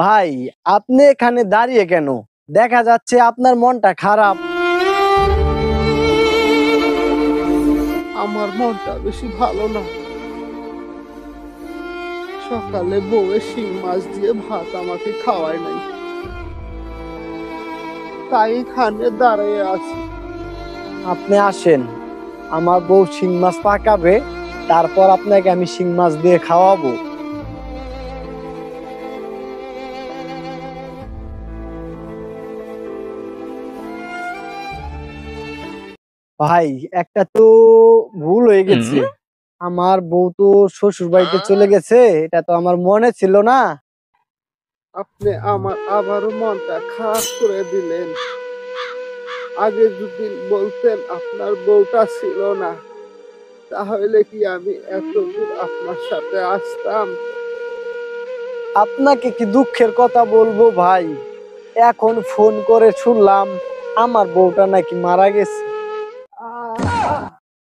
ভাই, আপনি এখানে দাঁড়িয়ে কেন? দেখা যাচ্ছে আপনার মনটা খারাপ। আমার মনটা বেশি ভালো না। সকালে বউয়ে শিং মাছ দিয়ে ভাত আমাকে খাওয়ায় নাই, তাই এখানে দাঁড়িয়ে আছি। আপনি আসেন, আমার বউ শিং মাছ পাকাবে, তারপর আপনাকে আমি শিং মাছ দিয়ে খাওয়াবো। ভাই, একটা তো ভুল হয়ে গেছে। আমার বউ তো শ্বশুর বাড়িতে চলে গেছে, এটা তো আমার মনে ছিল না। আপনি আমার আবারও মনটা খারাপ করে দিলেন। আগে যদি বলতেন আপনার বউটা ছিল না, তাহলে কি আমি এত দূর আপনার সাথে আসতাম? আপনাকে কি দুঃখের কথা বলবো ভাই, এখন ফোন করে শুনলাম আমার বউটা নাকি মারা গেছে।